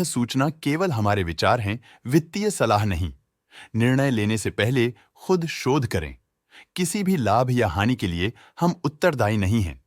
सूचना केवल हमारे विचार हैं, वित्तीय सलाह नहीं। निर्णय लेने से पहले खुद शोध करें। किसी भी लाभ या हानि के लिए हम उत्तरदायी नहीं हैं।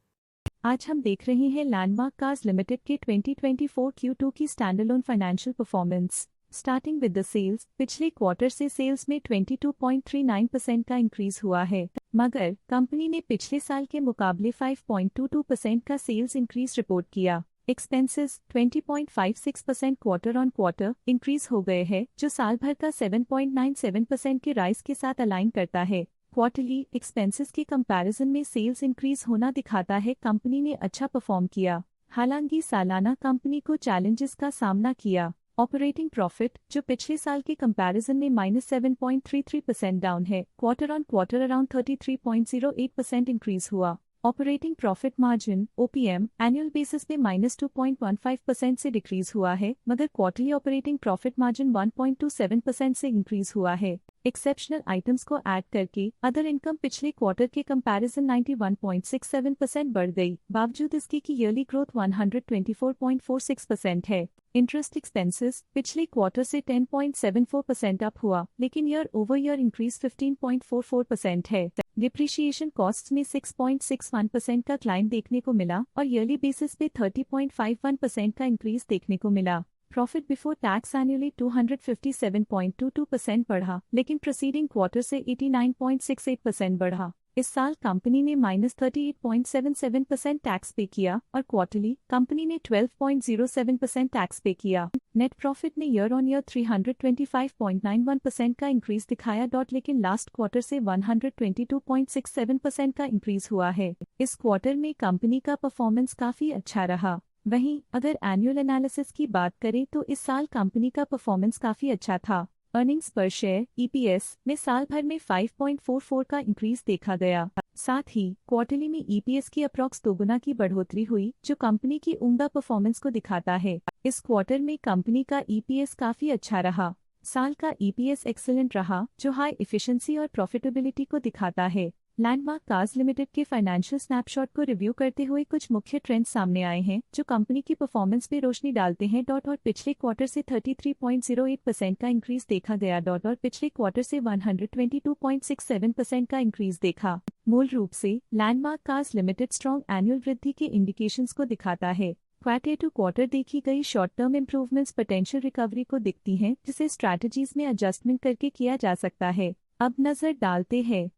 आज हम देख रहे हैं लैंडमार्क कार्स लिमिटेड के 2024 Q2 की standalone financial performance. Starting with the sales, पिछले क्वार्टर से सेल्स में 22.39% का इंक्रीज हुआ है, मगर कंपनी ने पिछले साल के मुकाबले 5.22% का सेल्स इंक्रीज रिपोर्ट किया। Expenses 20.56% quarter on quarter increase हो गए हैं, जो साल भर का 7.97% के राइज के साथ अलाइन करता है। क्वार्टरली एक्सपेंसेस के कंपैरिजन में सेल्स इंक्रीज होना दिखाता है कंपनी ने अच्छा परफॉर्म किया। हालांकि सालाना कंपनी को चैलेंजेस का सामना किया। ऑपरेटिंग प्रॉफिट, जो पिछले साल के कंपैरिजन में -7.33% डाउन है, quarter on quarter around 33.08% increase हुआ। Operating profit margin OPM annual basis पे -2.15% से डिक्रीज हुआ है, मगर क्वार्टरली ऑपरेटिंग प्रॉफिट मार्जिन 1.27% से इंक्रीज हुआ है। एक्सेप्शनल आइटम्स को ऐड करके अदर इनकम पिछले क्वार्टर के कंपैरिजन 91.67% बढ़ गई, बावजूद इसके की ईयरली ग्रोथ 124.46% है। इंटरेस्ट एक्सपेंसेस पिछले क्वार्टर से 10.74% अप हुआ, लेकिन ईयर ओवर ईयर इंक्रीज 15.44% है। डिप्रिशिएशन कॉस्ट्स में 6.61% का क्लाइम देखने को मिला और ईयरली बेसिस पे 30.51% का इंक्रीज देखने को मिला। प्रॉफिट बिफोर टैक्स एनुअली 257.22% बढ़ा, लेकिन प्रीसीडिंग क्वार्टर से 89.68% बढ़ा। इस साल कंपनी ने -38.77% टैक्स पे किया और क्वार्टरली कंपनी ने 12.07% टैक्स पे किया। नेट प्रॉफिट ने ईयर ऑन ईयर 325.91% का इंक्रीज दिखाया, लेकिन लास्ट क्वार्टर से 122.67% का इंक्रीज हुआ है। इस क्वार्टर में कंपनी का परफॉर्मेंस काफी अच्छा रहा। वहीं अगर एनुअल एनालिसिस की बात करें तो इस साल कंपनी का परफॉर्मेंस काफी अच्छा था। अर्निंग्स पर शेयर EPS में साल भर में 5.44 का इंक्रीज देखा गया। साथ ही क्वार्टरली में EPS की अप्रॉक्स 2 गुना की बढ़ोतरी हुई, जो कंपनी की उम्दा परफॉर्मेंस को दिखाता है। इस क्वार्टर में कंपनी का EPS काफी अच्छा रहा। साल का EPS एक्सीलेंट रहा, जो हाई एफिशिएंसी और प्रॉफिटेबिलिटी को दिखाता है। लैंडमार्क कार्स लिमिटेड के फाइनेंशियल स्नैपशॉट को रिव्यू करते हुए कुछ मुख्य ट्रेंड्स सामने आए हैं, जो कंपनी की परफॉर्मेंस पे रोशनी डालते हैं। और पिछले क्वार्टर से 33.08% का इंक्रीज देखा गया। और पिछले क्वार्टर से 122.67% का इंक्रीज देखा। मूल रूप से landmark cars limited strong annual वृद्धि के इंडिकेशंस को दिखाता है। क्वार्टर टू क्वार्टर देखी गई short term improvements potential recovery को दिखती हैं, जिसे स्ट्रैटेजीज में एडजस्टमेंट करके किया जा सकता है। अब नजर डालते हैं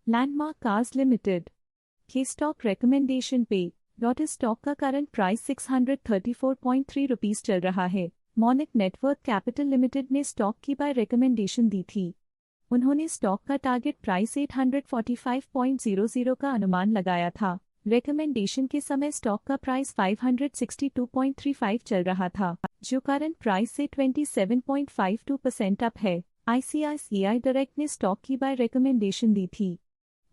लैंडमार्क कार्स लिमिटेड के स्टॉक रिकमेंडेशन पे। इस स्टॉक का करंट प्राइस 634.3 रुपीस चल रहा है। मॉनिक नेटवर्थ कैपिटल लिमिटेड ने स्टॉक की बाय रिकमेंडेशन दी थी। उन्होंने स्टॉक का टारगेट प्राइस 845.00 का अनुमान लगाया था। रिकमेंडेशन के समय स्टॉक का प्राइस 562.35 चल रहा था, जो करंट प्राइस से 27.52% अप है। ICICI डायरेक्ट ने स्टॉक की बाय रिकमेंडेशन दी थी।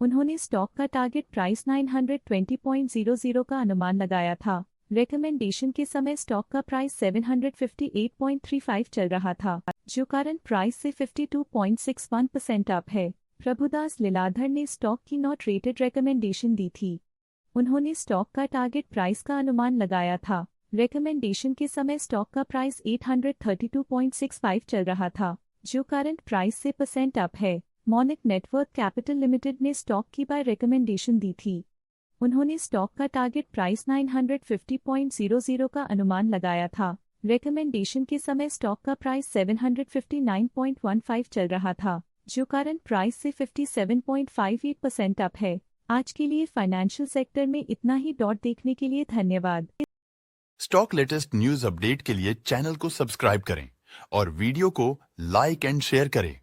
उन्होंने स्टॉक का टारगेट प्राइस 920.00 का अनुमान लगाया था। रिकमेंडेशन के समय स्टॉक का प्राइस 758.35 चल रहा था, जो करंट प्राइस से 52.61% अप है। प्रभुदास लीलाधर ने स्टॉक की नॉट रेटेड रिकमेंडेशन दी थी। उन्होंने स्टॉक का टारगेट प्राइस का अनुमान लगाया था। रिकमेंडेशन के समय स्टॉक का प्राइस 832.65 चल रहा था, जो करंट प्राइस से % अप है। मॉनिक नेटवर्थ कैपिटल लिमिटेड ने स्टॉक की बाय रिकमेंडेशन दी थी। उन्होंने स्टॉक का टारगेट प्राइस 950.00 का अनुमान लगाया था। रिकमेंडेशन के समय स्टॉक का प्राइस 759.15 चल रहा था, जो करंट प्राइस से 57.58% अप है। आज के लिए फाइनेंशियल सेक्टर में इतना ही। देखने के लिए धन्यवाद। स्टॉक लेटेस्ट न्यूज अपडेट के लिए चैनल को सब्सक्राइब करें और वीडियो को लाइक एंड शेयर करें।